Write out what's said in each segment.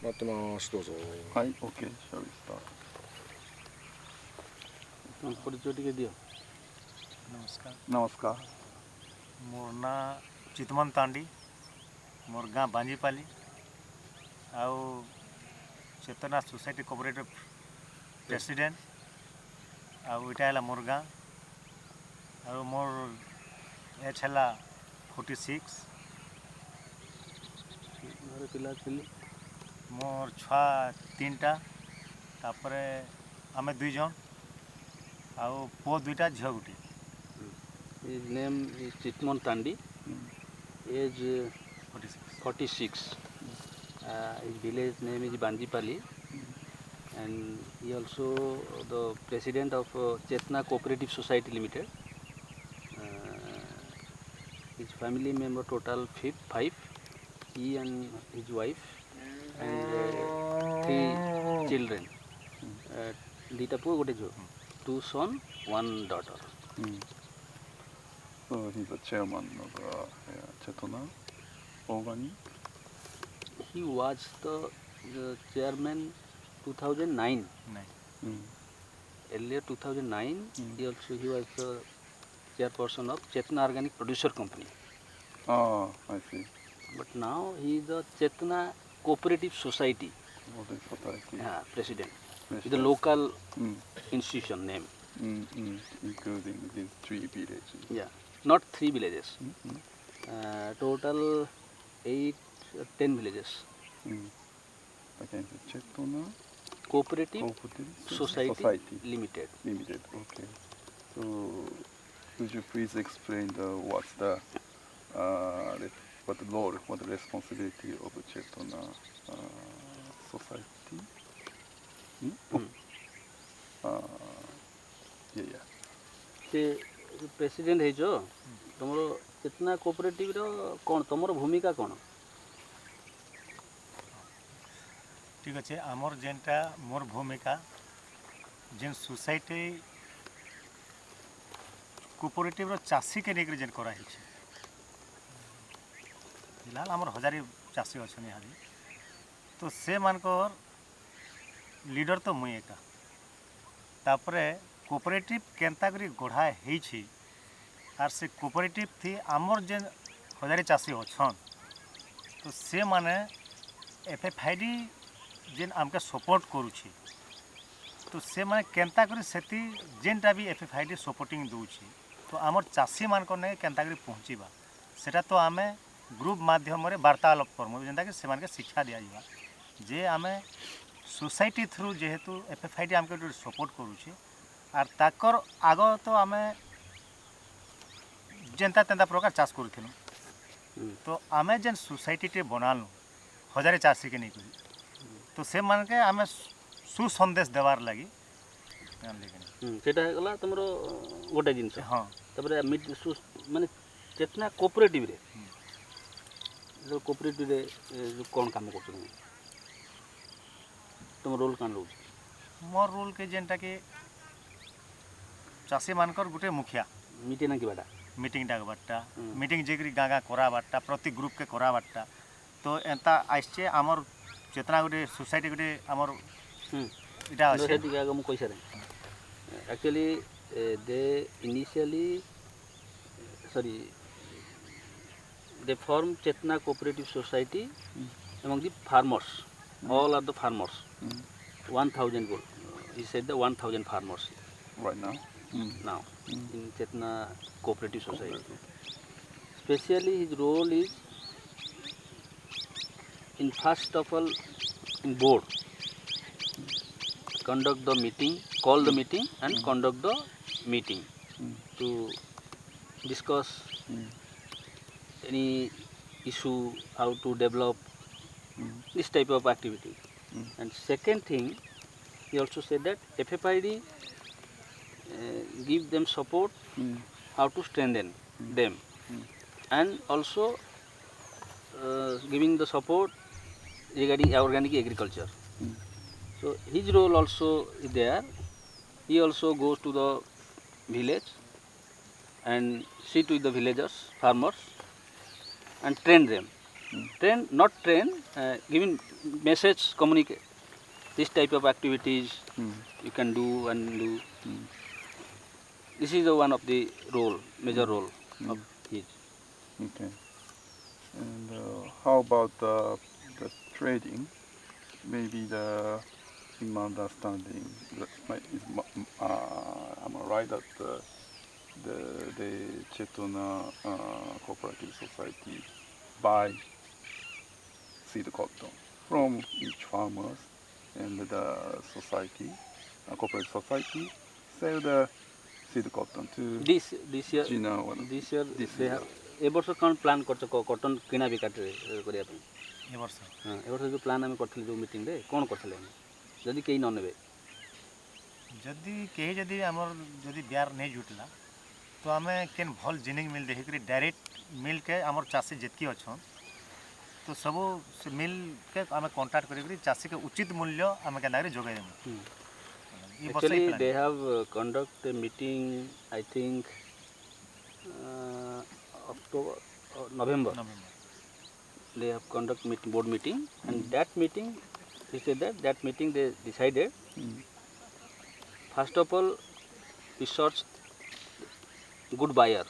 待ってます。どうぞ。はい、OK、shall we start? परिचय टिके दियो। नमस्कार नमस्कार। मोर ना चितमन तांडी मोर गाँ बांजीपाली आउ चेतना सोसाइटी कोऑपरेटिव प्रेसिडेंट आउ इटा है मोर गाँ आउ मोर एज है 46 घरे पिला पिली मोर छुआ 3टा तापरे आमे 2 जन आउ पुओ 2टा झील गुटी his name is Chitmon Tandi, age 46 46. His village name is Banjipali, and he also the president of Chetna Cooperative Society Limited. His family member total 5, he and his wife and 3 children. Dita puo gote jo, 2 sons, 1 daughter. So he's the chairman of Chetona Organi. He was the chairman 2009. Earlier 2009, he was the chairperson of Chetna Organic Producer Company. Ah, I see. But now he is the Chetna Cooperative Society What is society? president. Yes, It's a yes. local Mm, institution name. including these 3 villages. Yeah, not 3 villages. Mm. Total 8, 10 villages. Again, the Chetona Cooperative Cooperative Society Limited. Limited. Okay. So, could you please explain what's what the role, what the responsibility of the Chetona society? Yeah. से president है जो तुमरो चेतना cooperative रो कौन तुमरो भूमिका कौन? ठीक अच्छे आमर जेनटा मोर भूमिका जेन सोसाइटी कोऑपरेटिव चाषी के लेकर जेन करा है फिलहाल आमर हजारी चाषी अच्छा यहाँ तो से मानकर लीडर तो मुई एका तापरे कोऑपरेटिव केंता करी गढ़ा है आर से कोऑपरेटिव थी आमर जेन हजारी चाषी अच्छन तो से माने एफएफआईडी जेन आमके सपोर्ट करुछि तो से माने केंता करी सेती जेनटा भी एफएफआईडी सपोर्टिंग दउछि तो आमर चाषी मानक ने केंता करी पहुँचीबा सेटा तो आमे ग्रुप माध्यम रे वार्तालाप करमु जेंता कि से मानके शिक्षा दिया जावा जे आमे सोसाइटी थ्रू जेहेतु एफएफआईडी आमके सपोर्ट करुछि आर ताकर आग तो आमे जेंता तेंता प्रकार चाष करूथिलु तो आमे जेन सोसाइटी टे बनालु हजारे चाषी के नहीं करी तो से मान के आमे सुसंदेश देवार लगी सेटा गला तुमरो गोटे जिंस हाँ तबरे माने चेतना कोऑपरेटिव रे जो कोऑपरेटिव रे जो कोन काम करछन तुम रोल कान लो मोर रोल के जेनटा के चाषी मानकर गुटे मुखिया मीटिंग ना किबाटा मीटिंग डाकबाटा मीटिंग जेकरी गाँ गाँ कराबाटा प्रति ग्रुप के कराबाटा तो एंता आइसे आमर चेतना गोटे सोसाइटी गोटे आमर इटा अछि सोसाइटी के आगे मु कइसा रे actually they initially they form Chetna Cooperative Society among the farmers. All are the farmers. 1,000 goal. He said the 1,000 farmers Right now. now in Chetna Cooperative Society. Especially his role is in first of all in board. Conduct the meeting, call the meeting and conduct the meeting to discuss any issue, how to develop this type of activity. And second thing, he also said that FFID give them support how to strengthen them and also giving the support regarding organic agriculture. So his role also is there. He also goes to the village and sit with the villagers, farmers and train them Train, not train, giving message, communicate. This type of activities you can do and do. This is the one of the role, major role of his. Okay. And how about the trading? Maybe in my understanding, am I right that the Chetona Cooperative Society buy seed cotton from each farmers, and the society, cooperative society, sell the seed cotton to This year, Gina or this year this they year. have. ए वर्ष कौन plan कर कटन किना बिका करने ए वर्ष हाँ ए वर्ष जो प्लान आम कर जो मीटिंग रे कौन करते जदि कहीं न नेबे जदि कहीं जदि आमर जदि ब्यार नहीं जुटला तो आम केन भल जिनिंग मिल देखिक डायरेक्ट मिल के आमर चाषी जितकी अच्छन तो सब से मिल के आम कांटेक्ट कर चाषी के उचित मूल्य आम के जोगाई देमु Actually, they have conduct a meeting, I think, October or November. They have conduct board meeting, and that meeting, he said that meeting they decided. First of all, we search good buyer.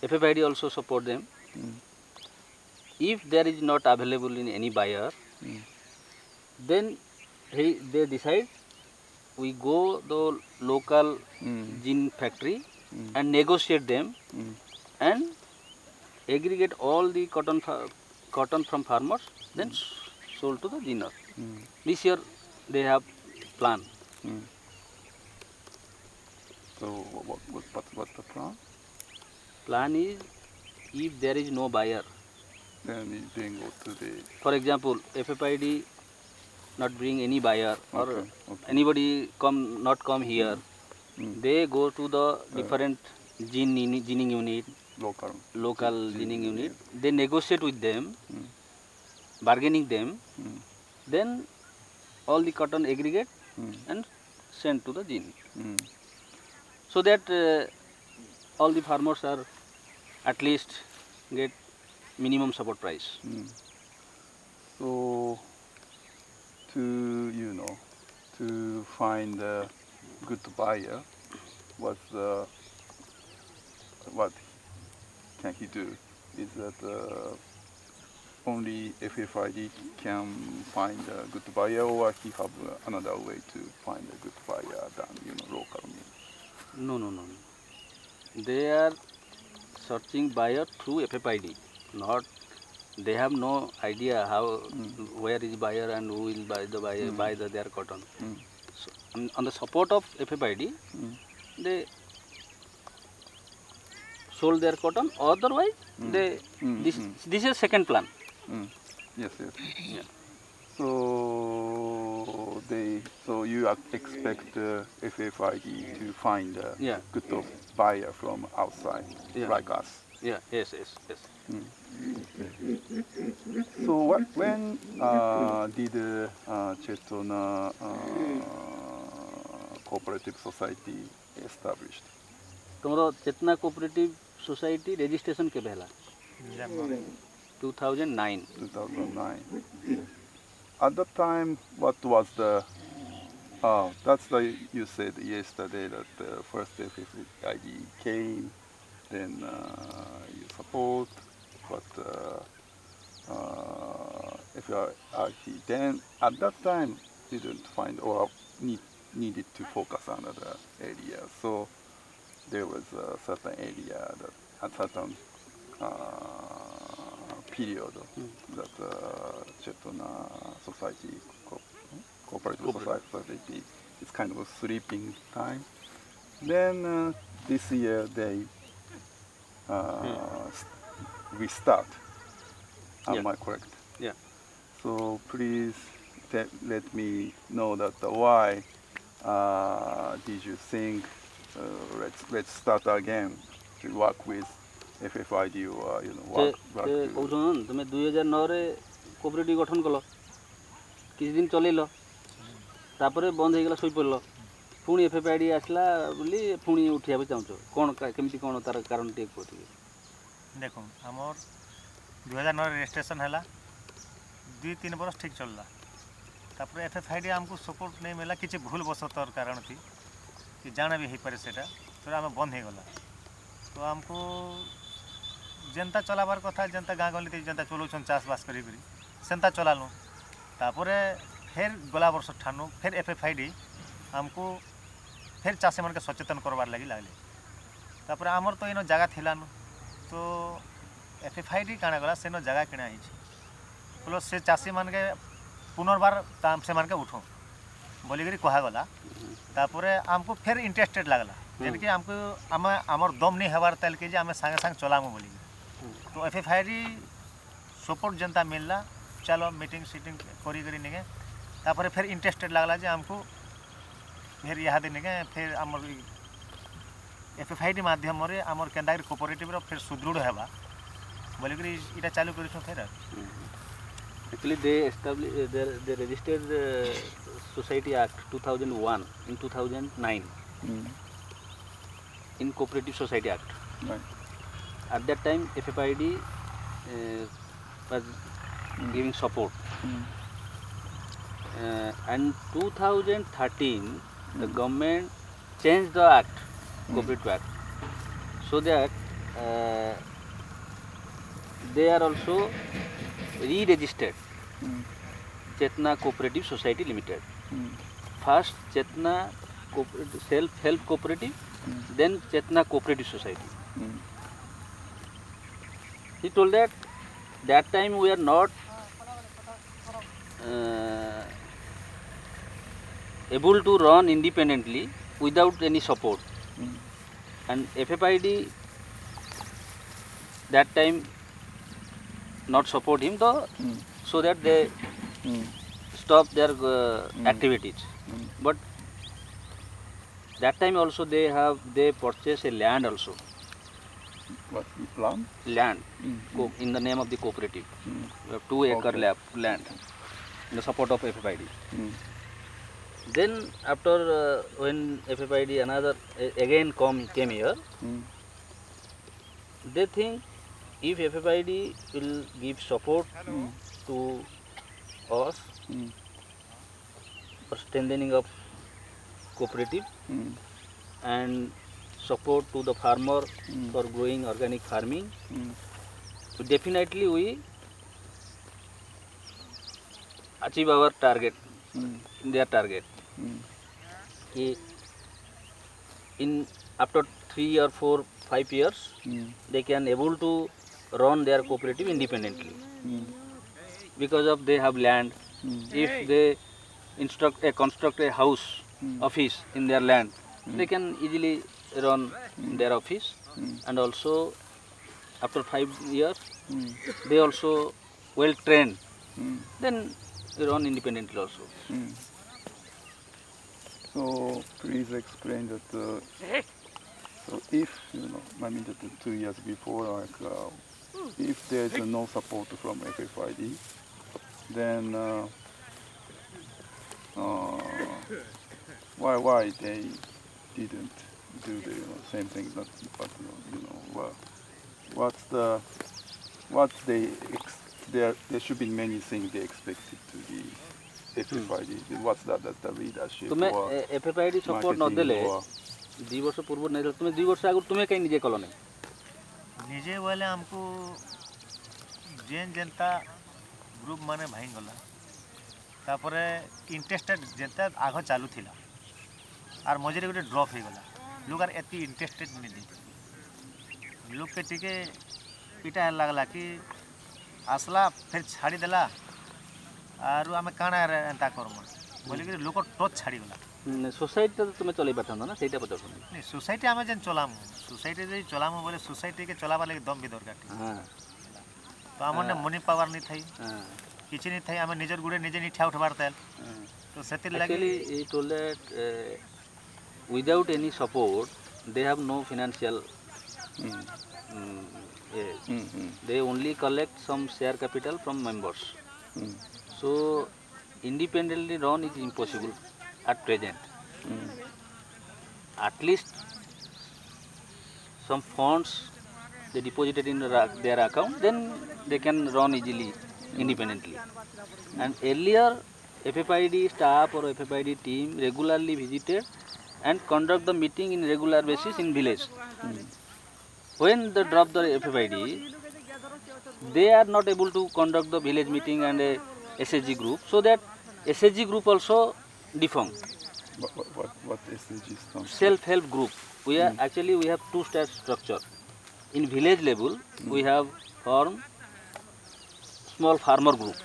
FFID also support them. If there is not available in any buyer, then they decide. We go the local gin factory and negotiate them and aggregate all the cotton from farmers, then sold to the ginner. This year they have plan. So what's the plan? Plan is if there is no buyer, Then go to the. for example, FFID not bring any buyer or Okay. anybody not come here, they go to the different ginning unit, local ginning unit. They negotiate with them, bargaining them. Then all the cotton aggregate and sent to the gin, so that all the farmers are at least get minimum support price. So to find a good buyer, what can he do? Is that only FFID can find a good buyer, or he have another way to find a good buyer than local means? No. They are searching buyer through FFID. Not they have no idea how where is buyer and who will buy their cotton. So, on the support of FFID, they sold their cotton. Otherwise, this is second plan. Yes. Yeah. So you expect FFID to find a good buyer from outside, like us. Yeah. Yes. So when did Chetona Cooperative Society established? तुम्हारा चेतना cooperative society registration के पहला 2009. 2009. At that time, what was the? That's the you said yesterday that the first FFID came, then you support, but FFID then at that time didn't find or needed to focus on another area. So there was a certain area that at certain period that Chetona Society, Cooperative Society, is kind of a sleeping time. Then this year they restart. Am I correct? Yeah. So please let me know that why did you think let's start again to work with FFID or work कौन तुम्हें 2009 रे cooperative गठन कल किसी दिन चलेल तापर बंद हो गला सोई पड़ल पुणी FFID आसला बोली पुणी उठिया चाहूँ कौन केमती कौन तार कारण टे कहते देखो आमर 2009 रजिस्ट्रेशन है 2-3 बरस ठीक चलला तापर एफएफआईडी आमको सपोर्ट नहीं मिला किसी भूल बसतर कारण थी कि जाना भी हो पारे सेटा तो आम बंद हो गला तो आमको जेनता चलाबार कथा जेनता गाँ गली जेनता चलाउछन चाषबास करी सेनता चलालु तापर फिर गला वर्ष ठानु फिर एफएफआईडी आमको फिर चाषी मन के सचेतन करवार लगी लगले तापर आमर तो इन जगह थिलानु तो एफएफआईडी काଣା गला सेनो जगह किणा है प्लस से चाषी मान के पुनर्बार से मान के उठो बोलिकी कहगला तापर आमको फिर इंटरेस्टेड लगला जेन कि आमको आमर दम नहीं हबार तेल के आम सागे सागे चलामु बोली तो एफएफआईडी सपोर्ट जनता मिलला चलो मीटिंग सीटिंग करी निके तापर फिर इंटरेस्टेड लगला जे आमको फिर यहाँ निके फिर आमर एफएफआईडी माध्यम रे आमर केंदा कोऑपरेटिव फिर सुदृढ़ हेबा बोलिकी इटा चालू करिछो फिर Actually, they registered Society Act 2001 in 2009 in Cooperative Society Act. Right. At that time, FFID was giving support. And 2013, the government changed the act, Cooperative Act, so that they are also re-registered Chetna Cooperative Society Limited. First Chetna Self-Help Cooperative, then Chetna Cooperative Society. He told that time we are not able to run independently without any support. And FFID that time not support him though, so that they stop their activities. But that time also they purchase a land also. What, plan? Land in the name of the cooperative. We have 2 acre land in the support of FFID. Then after when FFID another again came here, they think if FFID will give support to us for strengthening of cooperative and support to the farmer for growing organic farming, so definitely we achieve our target, their target. In after 3 or 4, 5 years, they can able to run their cooperative independently because of they have land. If they construct a house, office in their land, they can easily run their office, and also after 5 years they also well trained, then they run independently also. So please explain that. So if I mean that 2 years before, like if there is no support from FFID, then why they didn't do the same thing? But there should be many things they expected to be FFID. What's that? That's the leadership. तुम्हें FFID support न देले 2 वर्ष पूर्व नहीं देले, तुम्हें 2 वर्ष आगे तुम्हें कहीं निजे कलो नहीं निजे वाले हमको जेन जनता ग्रुप माने भाई गला तापरे इंटरेस्टेड जनता आग चालू थिला आर मझे गोटे ड्रप हो गला लोग आर एति इंटरेस्टेड नहीं दे लोग के टिके इटा लगला कि आसला फिर छाड़ी देला आर आम काना एंता करमा बोलिक लोक टच छाड़ी गला सोसाइटी तो तुम्हें चलई पारथन ना सेटा पचास नहीं सोसाइटी आम जेन चलामु सोसाइटी जो चलामु बोले सोसाइटी के चलाबार लगे दम भी दरकार तो आमने मनी पावर नहीं थी किसी नहीं थी आम निजर गुड़े निजे नहीं ठा उठबार तेल तो से actually he told that without any support they have no financial they only collect some share capital from members. So independently run is impossible at present. At least some funds they deposit it in their account, then they can run easily, independently. And earlier, FFID staff or FFID team regularly visited and conduct the meeting in regular basis in village. When they drop the FFID, they are not able to conduct the village meeting and a SHG group, so that SHG group also defunct. What SDG stands for? Self-help group. We are actually we have two-stage structure. In village level, we have formed small farmer group,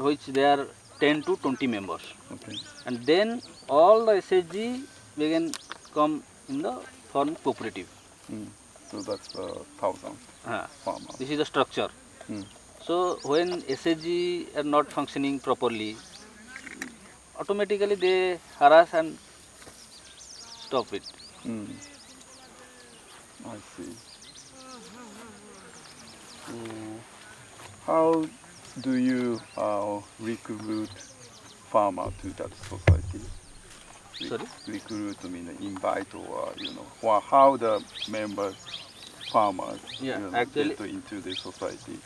which they are 10 to 20 members, Okay. and then all the SHG begin come in the form cooperative. So that's 1,000 farmers. This is the structure. So when SHG are not functioning properly, automatically they harass and stop it. I see. So how do you recruit farmer to that society? Sorry? Recruit mean invite or or how the members farmers actually get into the society.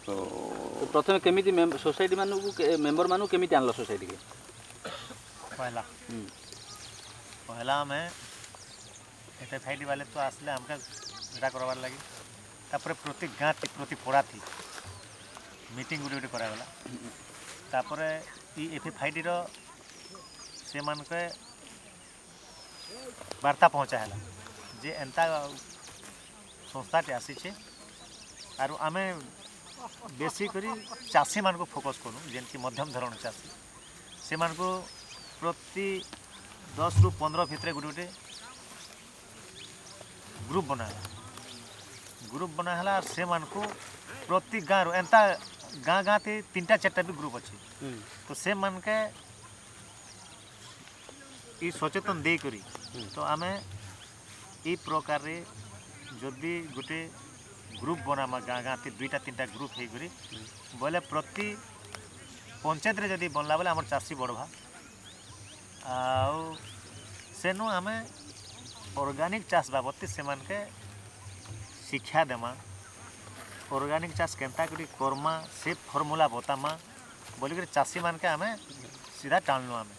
So प्रथमे केमिति society मानु member मानु केमिति आनलो society के पहला आम FFID वाले तो आसले हमका एटा करवार लगी तापर प्रति गाँ प्रति पड़ा थी मीटिंग गुटे गुटे करागला तापर ई FFID रो से मान के वार्ता पहुँचाला जे एंता संस्थाटे आसी आरु आमे बेसी करी चाषी मान को फोकस करूँ जेनकी मध्यम धरण चाषी से मान को प्रति 10 रु 15 भितर गोटे गोटे ग्रुप बनाला से मान को प्रति गाँव एंता गाँ गाँ थे 3टा 4टा भी ग्रुप अच्छी तो से मान के ई सचेतन दे करी तो आमे ई प्रकार रे जदि गोटे ग्रुप बनामा गाँ गाँ थे 2टा 3टा ग्रुप हो करी बोले प्रति पंचायत रे जदि बनला बोले आमर चाषी बढ़वा आउ सेनु आमे ऑर्गेनिक चाष बाबद से मान के शिक्षा देमा ऑर्गेनिक चाष केनता करी करमा से फॉर्मूला बतामा बोली कर चाषी मान के आमे सीधा टाणनु आमे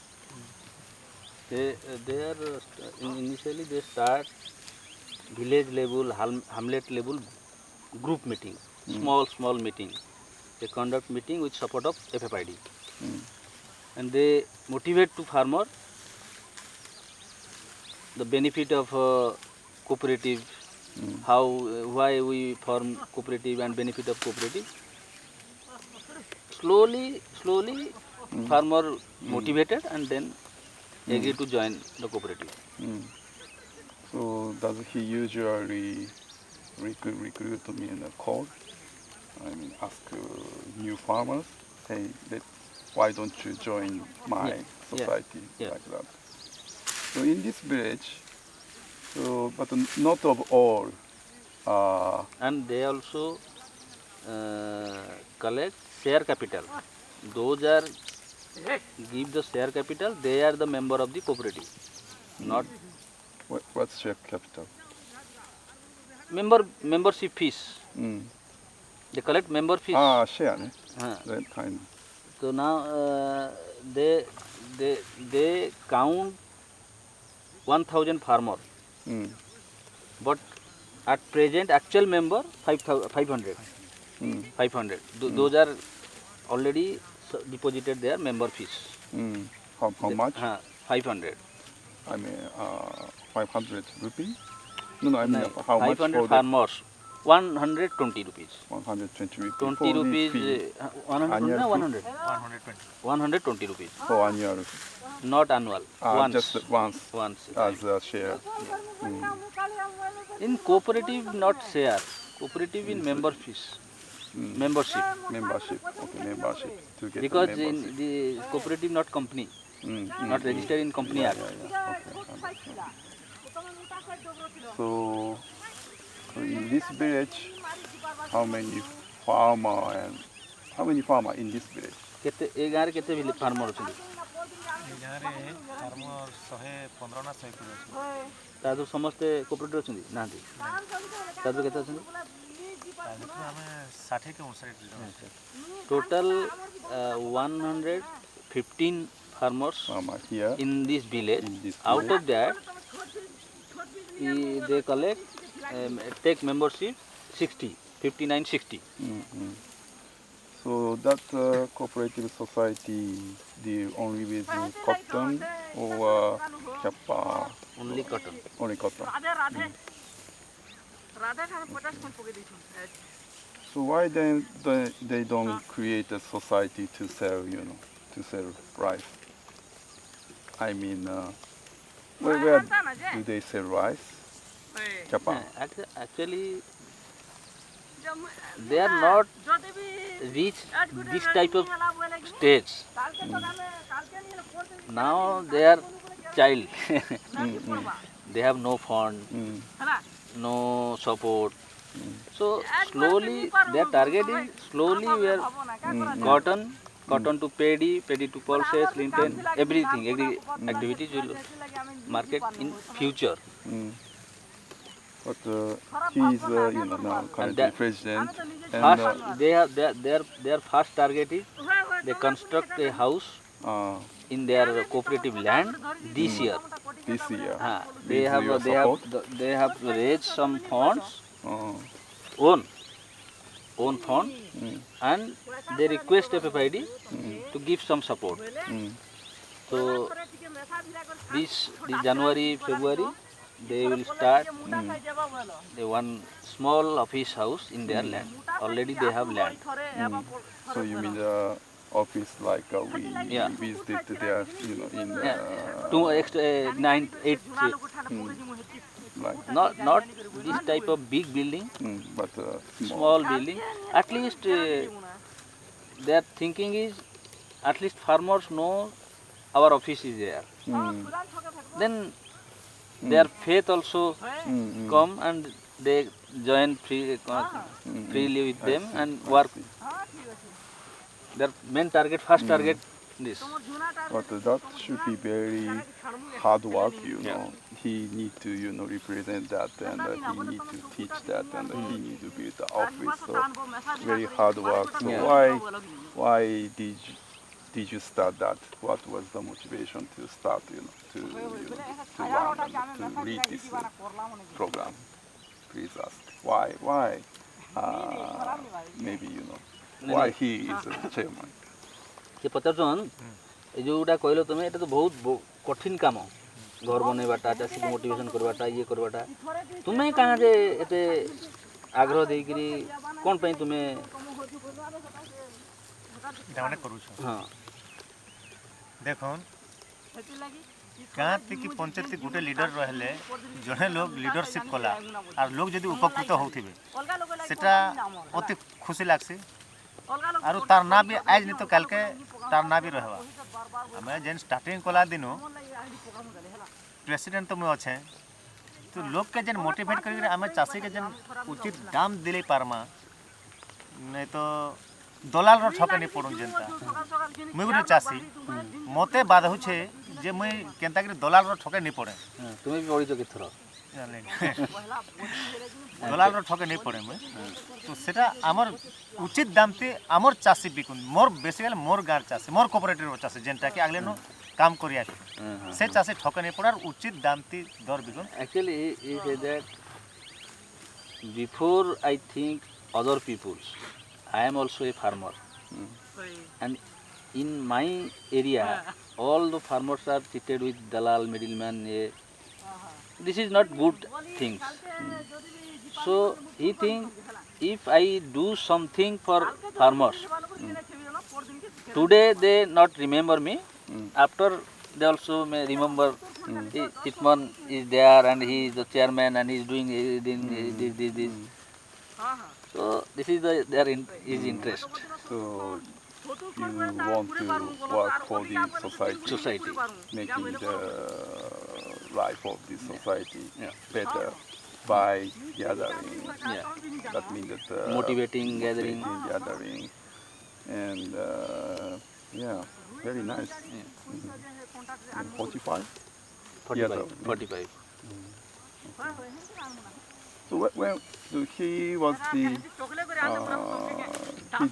they are initially they start village level, hamlet level group meeting, small meeting. They conduct meeting with support of FFID, and they motivate to farmer the benefit of cooperative, how why we form cooperative and benefit of cooperative. Slowly farmer motivated and then agree to join the cooperative. So does he usually recruit me in a call? I mean, ask new farmers, hey, why don't you join my society, like that. So in this village, so but not of all. And they also collect share capital. Those are give the share capital. They are the member of the cooperative, not. What's share capital? Membership fees. They collect member fees. Share, ne? That kind. So now they count 1,000 farmer. But at present actual member 500. 500. Those are already deposited their member fees. How much? 500. I mean, 500 rupees? No, I mean, how much 500 farmers, 120 rupees. 120 rupees. 20 rupees, 100, no, 100. 120. 120 rupees. For annual. Not annual. Once. Just once. Once. As a share. In cooperative, not share. Cooperative in member fees. Membership. Membership. Okay, membership. To get Because the membership. in the cooperative not company. Not registered in company act. Okay, so in this village, how many farmer in this village? केते ए गाँव केते farmer अच्छे ଏ ଗାଁରେ ଫାର୍ମର 115 ନା 120 ଅଛି। ତା ଦେହରୁ ସମସ୍ତେ କୋପରେଟିଭ୍ ଅଛନ୍ତି ନାହାନ୍ତି ତା ଦେହରୁ କେତେ ଅଛନ୍ତି ତା ଭିତରୁ ଆମେ 60 କି 59 ଜଣ ଅଛୁ। Total 115 farmers Here in this village. in this Out of that, they collect, take membership 60, 59, 60. Mm-hmm. So that cooperative society deal only with cotton or kappa? Only cotton. Only cotton. So why then they don't create a society to sell, to sell rice? I mean, where do they sell rice? Japan. Actually, they are not reach this type of stage. Now they are child. They have no fund, no support. So slowly their target is slowly we are cotton to paddy to pulses, linten, everything, every activities will market in future. But he is, now currently president. And, First, their first target is they construct a house in their cooperative land this year. this year, They with have your they have support? they have raised some funds, Oh, own fund, and they request FFID to give some support. So this January, February, they will start the one small office house in their land. Already they have land. so you mean the office like we Yeah. visited there, in Two extra 9, 8. like, Not this type of big building, but small building. At least their thinking is at least farmers know our office is there. Then their faith also come and they join freely with them and work. Their main target, first target, this. But that should be very hard work, He need to, represent that, and he need to teach that, and he need to build the office. So very hard work. So why did you start that? What was the motivation to start, to run and to lead this program? Please ask. Why? Maybe why he is a chairman. से पचारन ये जोटा कहल तुम ये तो बहुत कठिन काम घर बनवाटा चाषी को मोटिवेशन करवाटा ये करवाटा तुम्हें कहाँ जे एते आग्रह देकरी कौन पे तुम्हें हाँ देखो गाँव की पंचायत गोटे लीडर रहे जड़े लोग लीडरशिप कला और लोग जदि उपकृत होते सेटा अति खुशी लगसी और तार ना भी आज नहीं तो कल के तार ना भी रहवा हमें जेन स्टार्टिंग कला दिनो प्रेसिडेंट तो मैं अच्छे तो लोग के जेन मोटिवेट करी हमें चाषी के जेन उचित दाम दिले पारमा नहीं तो दलाल रो ठके नहीं पड़ू जनता मुई गुटे चाषी मते बाधा होछे जे मुई केनता करी दलाल रो ठके नहीं पड़े तुम्हें भी पड़ी किथर दलाल रो ठके नहीं पड़े मुई तो सेटा आमर उचित दामते आमर चाषी बिकुन मोर बेसिकली मोर गार चाषी मोर कोऑपरेटिव चाषी जेनटा कि आगले नो काम करिया से चाषी ठके नहीं पड़ार उचित दामती दर बिकुन actually he said that before I think other peoples I am also a farmer and in my area all the farmers are treated with dalal middleman. This is not good things. So he think if I do something for farmers today they not remember me after they also may remember Chitman is there and he is the chairman and he is doing this. So this is his interest. So you want to work for the society, making the life of the society better by gathering. That means that Motivating, gathering. and Yeah, very nice. Yeah. 45? 45. Yeah, 45. So when so he was he's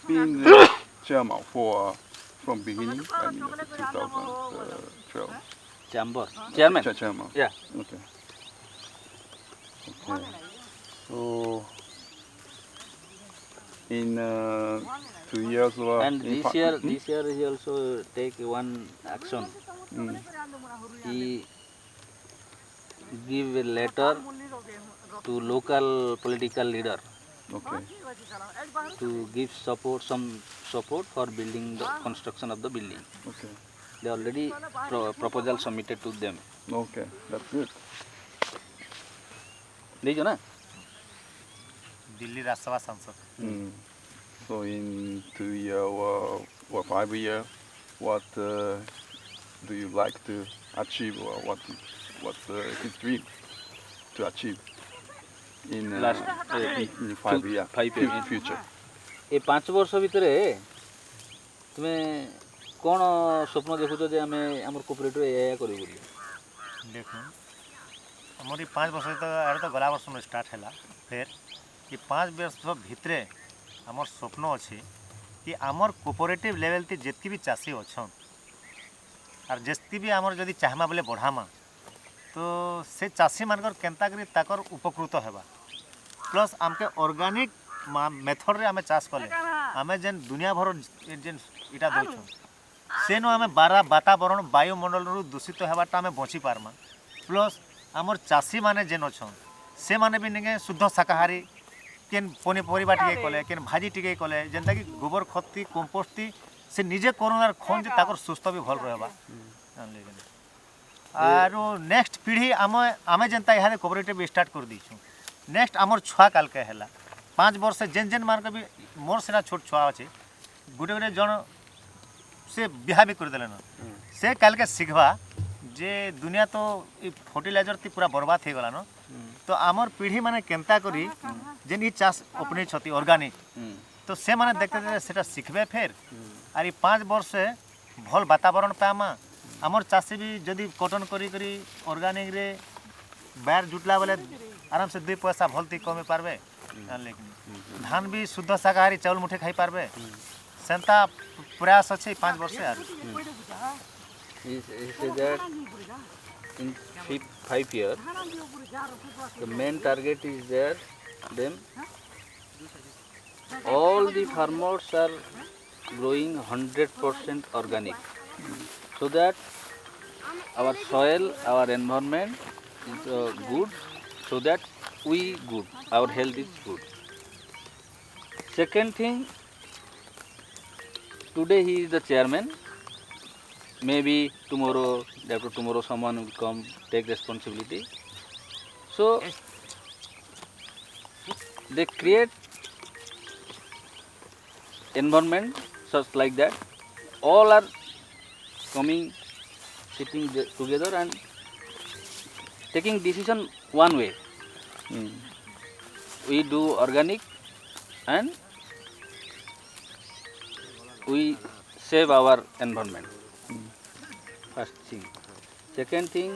been the chairman for from beginning. I mean, 2012. Chairman. Chairman. Yeah. Okay. Okay. So in 2 years or And in this year he also take one action. Mm. He give a letter to local political leader Okay. to give some support for building the construction of the building. Okay. They already proposal submitted to them. Okay. That's good. देखो ना दिल्ली राज्यसभा सांसद Mm. So in 2 year or 5 year, what do you like to achieve, or what's his dream to achieve in in 5 year 5 year. future? ए 5 वर्ष भितर तुमे कौन स्वप्न देखुच जे आमे हमर कोऑपरेटिव एया करी बोली देखो मोर 5 वर्ष तो आर तो गला वर्ष में स्टार्ट हैला फिर ये 5 वर्ष भितरे हमर स्वप्न अछि कि हमर कोऑपरेटिव लेवल ते जेतकी भी चासी अछन और जेतकी भी हमर जदी चाहमा बोले बढ़ामा तो से चासी मानकर केनता करी ताकर उपकृत हेबा प्लस हमके ऑर्गेनिक मेथड रे हमें चाष कले हमें जेन दुनिया भर जेन इटा दउछ सेनो हमें बारा वातावरण वायुमंडल रु दूषित हेबाटा हमें बची पारमा प्लस हमर चासी माने जेन अछन से माने भी निगे शुद्ध शाकाहारी केन पनीपरिबा टिके कले केन भाजी टिके कले जेनता कि गोबर खत्ती कंपोस्टी से निजे कोरोनार खन जे ताकर सुस्थ भी भल रहबा जानले आरो नेक्स्ट पीढ़ी आमे जेनता इहारे कोऑपरेटिव स्टार्ट कर दीछु नेक्स्ट हमर छुआ काल के हैला 5 वर्ष जेन जेन मार्क भी मोर सेना छोट छुआ अछि गुटे गुटे जन से बिहा भी कर देलन से काल के सिखबा जे दुनिया तो फर्टिलाइजर ती पूरा बर्बाद हो गला न तो आमर पीढ़ी माने केनता करी जेन ई चाष अपने छति ऑर्गेनिक तो से माने देखते देखते सेटा सिखबे फिर आर 5 वर्ष से भल वातावरण पामा आमर चाषी भी जदी कॉटन करी करी ऑर्गेनिक रे बाहर जुटला बेले आराम से 2 पैसा भलती कमे पारबे लेकिन धान भी शुद्ध शाकाहारी चावल मुठे खाई पारबे सेंता प्रयास अच्छे 5 वर्ष से यार he said that in 5 year the main target is there them all the farmers are growing 100% organic so that our soil our environment is good so that we good our health is good. Second thing, today he is the chairman, maybe tomorrow after tomorrow someone will come take responsibility, so they create environment such like that all are coming sitting together and taking decision one way. We do organic and we save our environment. First thing. Second thing,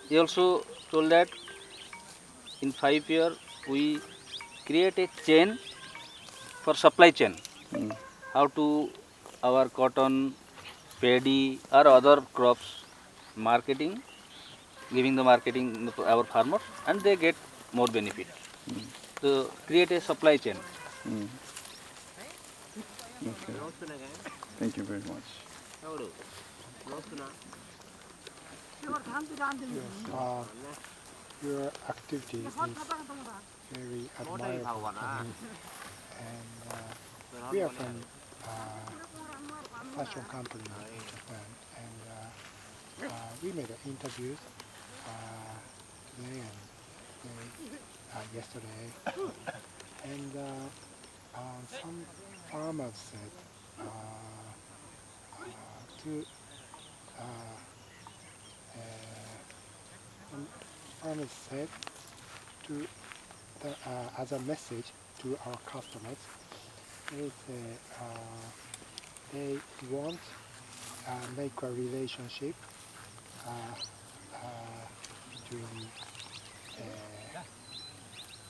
he also told that in 5 years we create a chain for supply chain. How to our cotton, paddy or other crops marketing, giving the marketing to our farmers and they get more benefit. So create a supply chain. Okay. Thank you very much. Your activity is very admirable to me. And we are from fashion company in Japan, and we made interviews today and yesterday, and some farmers said some farmers said to as a message to our customers, they say they want make a relationship between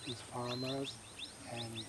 these farmers and